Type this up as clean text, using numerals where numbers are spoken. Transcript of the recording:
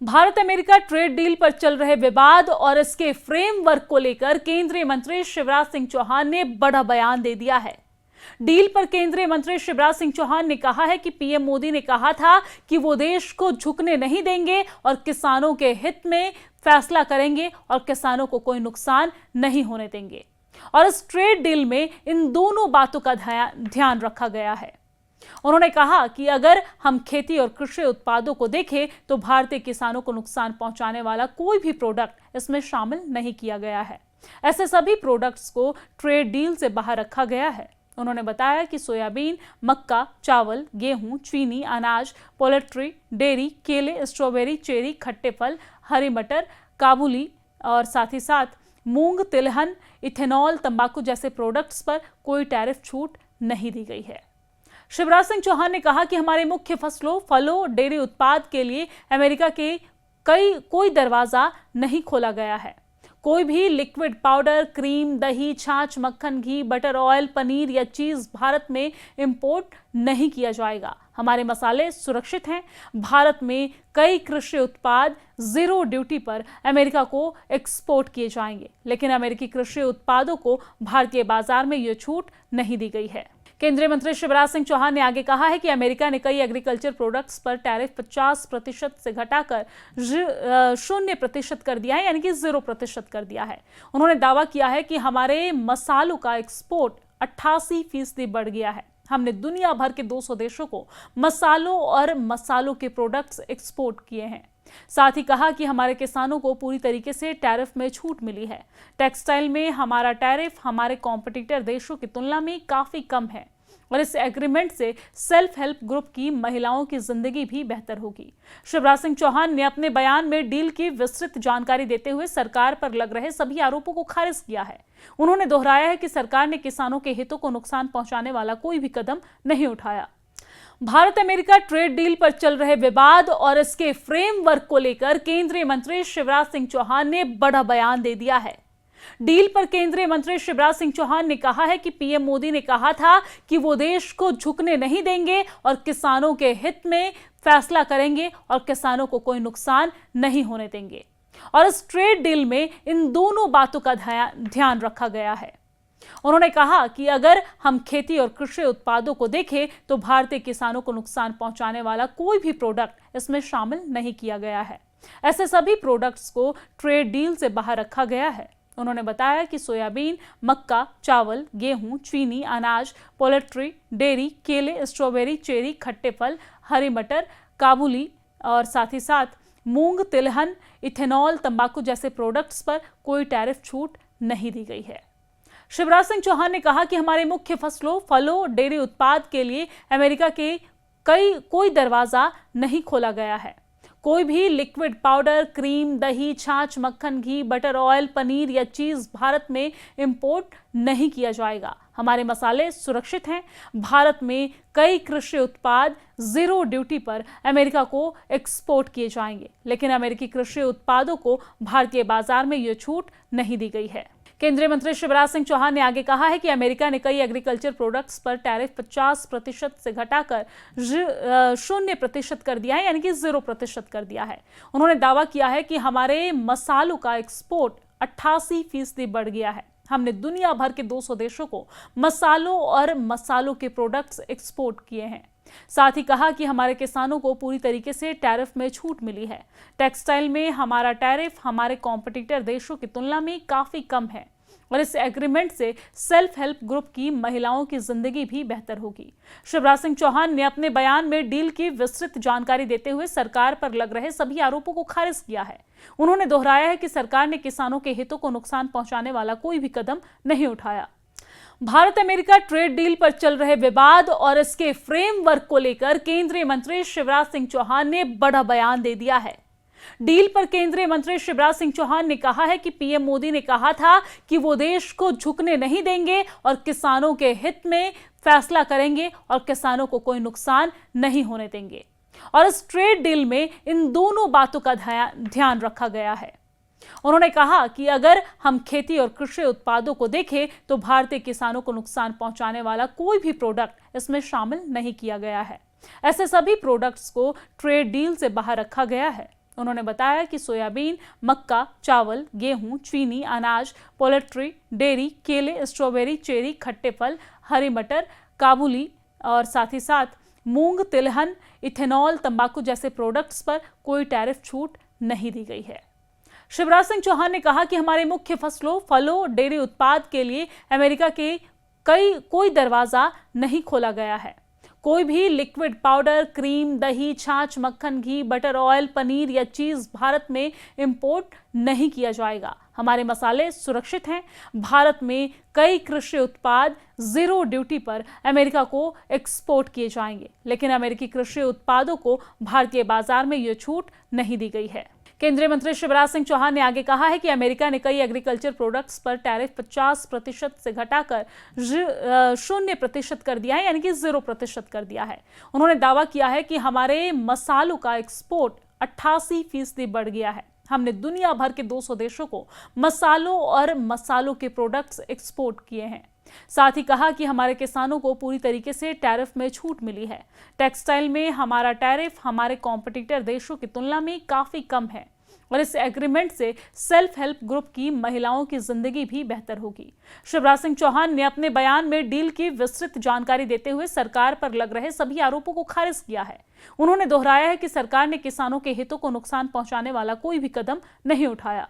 Bharat America trade deal पर चल रहे विवाद और इसके फ्रेमवर्क को लेकर केंद्रीय मंत्री शिवराज सिंह चौहान ने बड़ा बयान दे दिया है। डील पर केंद्रीय मंत्री शिवराज सिंह चौहान ने कहा है कि पीएम मोदी ने कहा था कि वो देश को झुकने नहीं देंगे और किसानों के हित में फैसला करेंगे और किसानों को कोई नुकसान नहीं होने देंगे। और इस ट्रेड डील में इन दोनों बातों का ध्यान रखा गया है। उन्होंने कहा कि अगर हम खेती और कृषि उत्पादों को देखें तो भारतीय किसानों को नुकसान पहुंचाने वाला कोई भी प्रोडक्ट इसमें शामिल नहीं किया गया है। ऐसे सभी प्रोडक्ट्स को ट्रेड डील से बाहर रखा गया है। उन्होंने बताया कि सोयाबीन, मक्का, चावल, गेहूं, चीनी, अनाज, पोल्ट्री, डेयरी, केले, स्ट्रॉबेरी, चेरी, खट्टे फल, हरी मटर, काबुली और साथ ही साथ मूंग, तिलहन, इथेनॉल, तंबाकू जैसे प्रोडक्ट्स पर कोई टैरिफ छूट नहीं दी गई है। शिवराज सिंह चौहान ने कहा कि हमारे मुख्य फसलों, फलों, डेयरी उत्पाद के लिए अमेरिका के कोई दरवाजा नहीं खोला गया है। कोई भी लिक्विड पाउडर, क्रीम, दही, छाछ, मक्खन, घी, बटर, ऑयल, पनीर या चीज भारत में इंपोर्ट नहीं किया जाएगा। हमारे मसाले सुरक्षित हैं। भारत में कई कृषि उत्पाद जीरो ड्यूटी पर अमेरिका को एक्सपोर्ट किए जाएंगे, लेकिन अमेरिकी कृषि उत्पादों को भारतीय बाजार में यह छूट नहीं दी गई है। केंद्रीय मंत्री शिवराज सिंह चौहान ने आगे कहा है कि अमेरिका ने कई एग्रीकल्चर प्रोडक्ट्स पर टैरिफ 50% से घटाकर 0% कर दिया है, यानी कि 0% कर दिया है। उन्होंने दावा किया है कि हमारे मसालों का एक्सपोर्ट 88% बढ़ गया है। हमने दुनिया भर के 200 देशों को मसालों और मसालों के प्रोडक्ट्स एक्सपोर्ट किए हैं। साथ ही कहा कि हमारे किसानों को पूरी तरीके से टैरिफ में छूट मिली है। टेक्सटाइल में हमारा टैरिफ हमारे कॉम्पिटिटर देशों की तुलना में काफी कम है और इस एग्रीमेंट से सेल्फ हेल्प ग्रुप की महिलाओं की जिंदगी भी बेहतर होगी। शिवराज सिंह चौहान ने अपने बयान में डील की विस्तृत जानकारी देते हुए सरकार पर लग रहे सभी आरोपों को खारिज किया है। उन्होंने दोहराया है कि सरकार ने किसानों के हितों को नुकसान पहुंचाने वाला कोई भी कदम नहीं उठाया। भारत अमेरिका ट्रेड डील पर चल रहे विवाद और इसके फ्रेमवर्क को लेकर केंद्रीय मंत्री शिवराज सिंह चौहान ने बड़ा बयान दे दिया है। डील पर केंद्रीय मंत्री शिवराज सिंह चौहान ने कहा है कि पीएम मोदी ने कहा था कि वो देश को झुकने नहीं देंगे और किसानों के हित में फैसला करेंगे और किसानों को कोई नुकसान नहीं होने देंगे। और इस ट्रेड डील में इन दोनों बातों का ध्यान रखा गया है। उन्होंने कहा कि अगर हम खेती और कृषि उत्पादों को देखें तो भारतीय किसानों को नुकसान पहुंचाने वाला कोई भी प्रोडक्ट इसमें शामिल नहीं किया गया है। ऐसे सभी प्रोडक्ट्स को ट्रेड डील से बाहर रखा गया है। उन्होंने बताया कि सोयाबीन, मक्का, चावल, गेहूं, चीनी, अनाज, पोल्ट्री, डेयरी, केले, स्ट्रॉबेरी, चेरी, खट्टे फल, हरी मटर, काबुली और साथ ही साथ मूंग, तिलहन, इथेनॉल, तंबाकू जैसे प्रोडक्ट्स पर कोई टैरिफ छूट नहीं दी गई है। शिवराज सिंह चौहान ने कहा कि हमारे मुख्य फसलों, फलों, डेयरी उत्पाद के लिए अमेरिका के कोई दरवाजा नहीं खोला गया है। कोई भी लिक्विड पाउडर, क्रीम, दही, छाछ, मक्खन, घी, बटर, ऑयल, पनीर या चीज भारत में इंपोर्ट नहीं किया जाएगा। हमारे मसाले सुरक्षित हैं। भारत में कई कृषि उत्पाद जीरो ड्यूटी पर अमेरिका को एक्सपोर्ट किए जाएंगे, लेकिन अमेरिकी कृषि उत्पादों को भारतीय बाजार में यह छूट नहीं दी गई है। केंद्रीय मंत्री शिवराज सिंह चौहान ने आगे कहा है कि अमेरिका ने कई एग्रीकल्चर प्रोडक्ट्स पर टैरिफ 50% से घटाकर 0% कर दिया है, यानी कि 0% कर दिया है। उन्होंने दावा किया है कि हमारे मसालों का एक्सपोर्ट 88% बढ़ गया है। हमने दुनिया भर के 200 देशों को मसालों और मसालों के प्रोडक्ट्स एक्सपोर्ट किए हैं। साथ ही कहा कि हमारे किसानों को पूरी तरीके से टैरिफ में छूट मिली है। टेक्सटाइल में हमारा टैरिफ हमारे कॉम्पिटिटर देशों की तुलना में काफी कम है और इस एग्रीमेंट से सेल्फ हेल्प ग्रुप की महिलाओं की जिंदगी भी बेहतर होगी। शिवराज सिंह चौहान ने अपने बयान में डील की विस्तृत जानकारी देते हुए सरकार पर लग रहे सभी आरोपों को खारिज किया है। उन्होंने दोहराया है कि सरकार ने किसानों के हितों को नुकसान पहुंचाने वाला कोई भी कदम नहीं उठाया। भारत अमेरिका ट्रेड डील पर चल रहे विवाद और इसके फ्रेमवर्क को लेकर केंद्रीय मंत्री शिवराज सिंह चौहान ने बड़ा बयान दे दिया है। डील पर केंद्रीय मंत्री शिवराज सिंह चौहान ने कहा है कि पीएम मोदी ने कहा था कि वो देश को झुकने नहीं देंगे और किसानों के हित में फैसला करेंगे और किसानों को कोई नुकसान नहीं होने देंगे। और इस ट्रेड डील में इन दोनों बातों का ध्यान रखा गया है। उन्होंने कहा कि अगर हम खेती और कृषि उत्पादों को देखें तो भारतीय किसानों को नुकसान पहुंचाने वाला कोई भी प्रोडक्ट इसमें शामिल नहीं किया गया है। ऐसे सभी प्रोडक्ट्स को ट्रेड डील से बाहर रखा गया है। उन्होंने बताया कि सोयाबीन, मक्का, चावल, गेहूं, चीनी, अनाज, पोल्ट्री, डेयरी, केले, स्ट्रॉबेरी, चेरी, खट्टे फल, हरी मटर, काबुली और साथ ही साथ मूंग, तिलहन, इथेनॉल, तंबाकू जैसे प्रोडक्ट्स पर कोई टैरिफ छूट नहीं दी गई है। शिवराज सिंह चौहान ने कहा कि हमारे मुख्य फसलों, फलों, डेयरी उत्पाद के लिए अमेरिका के कोई दरवाजा नहीं खोला गया है। कोई भी लिक्विड पाउडर, क्रीम, दही, छाछ, मक्खन, घी, बटर, ऑयल, पनीर या चीज भारत में इंपोर्ट नहीं किया जाएगा। हमारे मसाले सुरक्षित हैं। भारत में कई कृषि उत्पाद जीरो ड्यूटी पर अमेरिका को एक्सपोर्ट किए जाएंगे, लेकिन अमेरिकी कृषि उत्पादों को भारतीय बाजार में यह छूट नहीं दी गई है। केंद्रीय मंत्री शिवराज सिंह चौहान ने आगे कहा है कि अमेरिका ने कई एग्रीकल्चर प्रोडक्ट्स पर टैरिफ 50% से घटाकर 0% कर दिया है, यानी कि 0% कर दिया है। उन्होंने दावा किया है कि हमारे मसालों का एक्सपोर्ट 88% बढ़ गया है। हमने दुनिया भर के 200 देशों को मसालों और मसालों के प्रोडक्ट्स एक्सपोर्ट किए हैं। साथ ही कहा कि हमारे किसानों को पूरी तरीके से टैरिफ में छूट मिली है। टेक्सटाइल में हमारा टैरिफ हमारे कॉम्पिटिटर देशों की तुलना में काफी कम है और इस एग्रीमेंट से सेल्फ हेल्प ग्रुप की महिलाओं की जिंदगी भी बेहतर होगी। शिवराज सिंह चौहान ने अपने बयान में डील की विस्तृत जानकारी देते हुए सरकार पर लग रहे सभी आरोपों को खारिज किया है। उन्होंने दोहराया है कि सरकार ने किसानों के हितों को नुकसान पहुंचाने वाला कोई भी कदम नहीं उठाया।